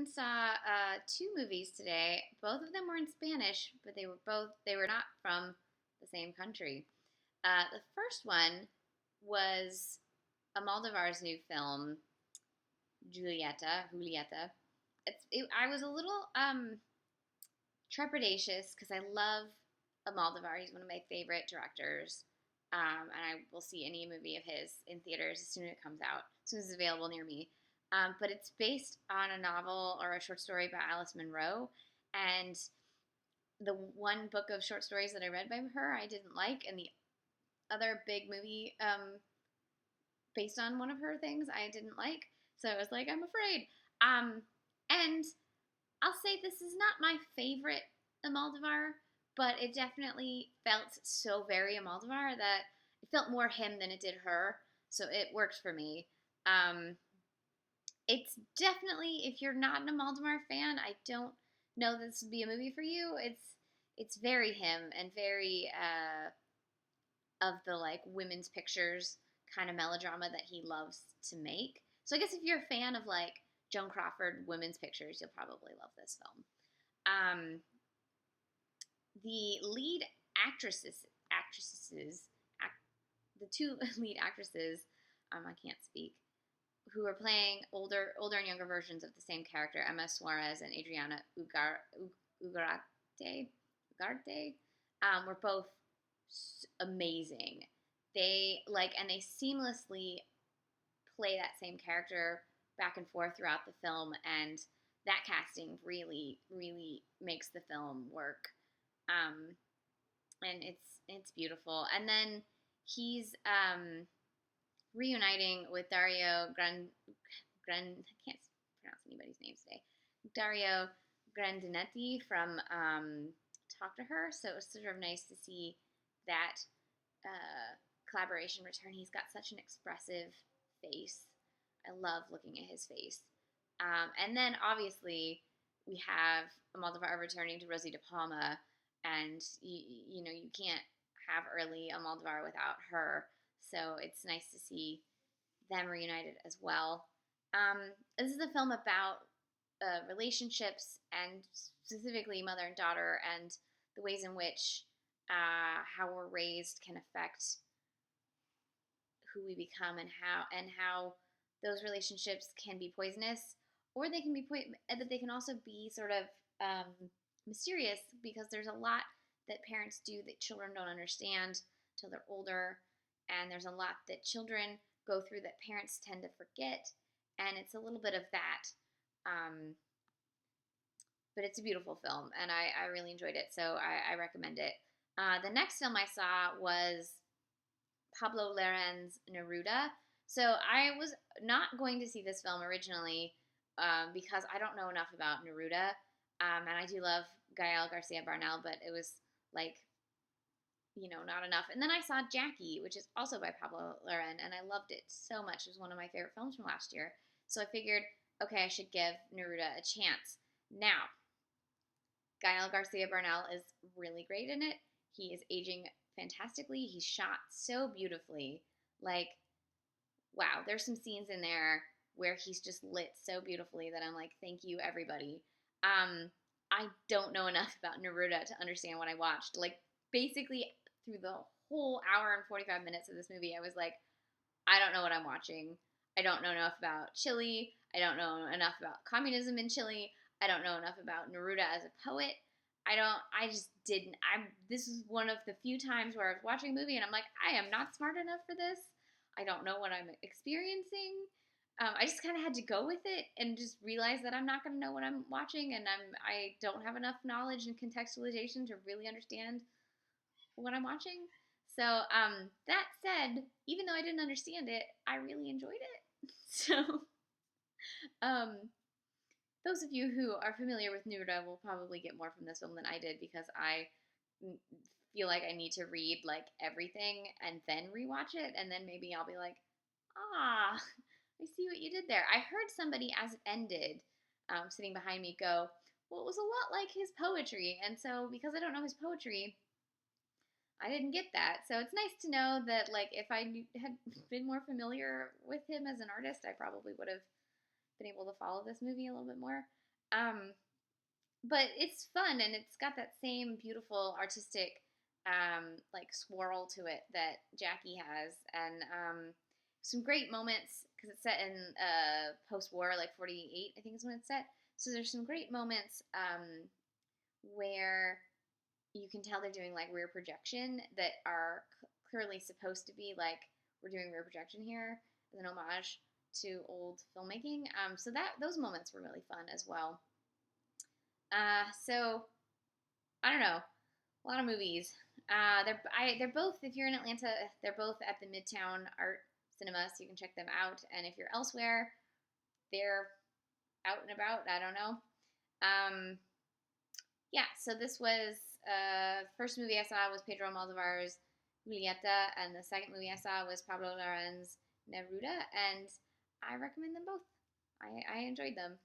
and saw two movies today. Both of them were in Spanish, but they were not from the same country. The first one was Almodóvar's new film, Julieta. I was a little trepidatious because I love Almodóvar. He's one of my favorite directors. And I will see any movie of his in theaters as soon as it comes out, as soon as it's available near me. But it's based on a novel or a short story by Alice Munro. And the one book of short stories that I read by her I didn't like, and the other big movie based on one of her things I didn't like. So I was like, I'm afraid. And I'll say this is not my favorite Almodóvar, but it definitely felt so very Almodóvar that it felt more him than it did her. So it worked for me. It's definitely, if you're not an Almodóvar fan, I don't know this would be a movie for you. It's very him and very of the like women's pictures kind of melodrama that he loves to make. So I guess if you're a fan of like Joan Crawford women's pictures, you'll probably love this film. The lead the two lead actresses, I can't speak, who are playing older and younger versions of the same character, Emma Suarez and Adriana Ugarte, were both amazing. They and they seamlessly play that same character back and forth throughout the film, and that casting really, really makes the film work. And it's beautiful. And then he's reuniting with Dario I can't pronounce anybody's names today. Dario Grandinetti from Talk to Her. So it was sort of nice to see that collaboration return. He's got such an expressive face. I love looking at his face. And then obviously we have Almodóvar returning to Rosie De Palma, and you know you can't have early Almodóvar without her. So it's nice to see them reunited as well. This is a film about relationships, and specifically mother and daughter, and the ways in which how we're raised can affect who we become, and how those relationships can be poisonous, or they can be but they can also be sort of mysterious, because there's a lot that parents do that children don't understand till they're older, and there's a lot that children go through that parents tend to forget, and it's a little bit of that. But it's a beautiful film, and I really enjoyed it, so I recommend it. The next film I saw was Pablo Larraín's Neruda. So I was not going to see this film originally because I don't know enough about Neruda, and I do love Gael Garcia Bernal, but it was not enough. And then I saw Jackie, which is also by Pablo Larraín, and I loved it so much. It was one of my favorite films from last year. So I figured, okay, I should give Neruda a chance. Now, Gael Garcia Bernal is really great in it. He is aging fantastically. He's shot so beautifully. Wow, there's some scenes in there where he's just lit so beautifully that I'm like, thank you, everybody. I don't know enough about Neruda to understand what I watched. Basically, through the whole hour and 45 minutes of this movie, I was like, I don't know what I'm watching. I don't know enough about Chile. I don't know enough about communism in Chile. I don't know enough about Neruda as a poet. This is one of the few times where I was watching a movie and I'm like, I am not smart enough for this. I don't know what I'm experiencing. I just kind of had to go with it and just realize that I'm not going to know what I'm watching, and I don't have enough knowledge and contextualization to really understand what I'm watching. So that said, even though I didn't understand it, I really enjoyed it. So those of you who are familiar with Neruda will probably get more from this film than I did, because I feel like I need to read everything and then rewatch it, and then maybe I'll be like, I see what you did there. I heard somebody as it ended, sitting behind me, go, well, it was a lot like his poetry, and so because I don't know his poetry, I didn't get that. So it's nice to know that if I had been more familiar with him as an artist, I probably would have been able to follow this movie a little bit more. Um, but it's fun and it's got that same beautiful artistic like swirl to it that Jackie has, and some great moments because it's set in post-war, like 48, I think is when it's set. So there's some great moments where you can tell they're doing like rear projection that are clearly supposed to be like we're doing rear projection here as an homage to old filmmaking. So that those moments were really fun as well. So I don't know, a lot of movies. They're both, if you're in Atlanta, they're both at the Midtown Art Cinema, so you can check them out. And if you're elsewhere, they're out and about. I don't know. Um, yeah. So this was first movie I saw was Pedro Almodóvar's Julieta, and the second movie I saw was Pablo Larraín's Neruda, and I recommend them both. I enjoyed them.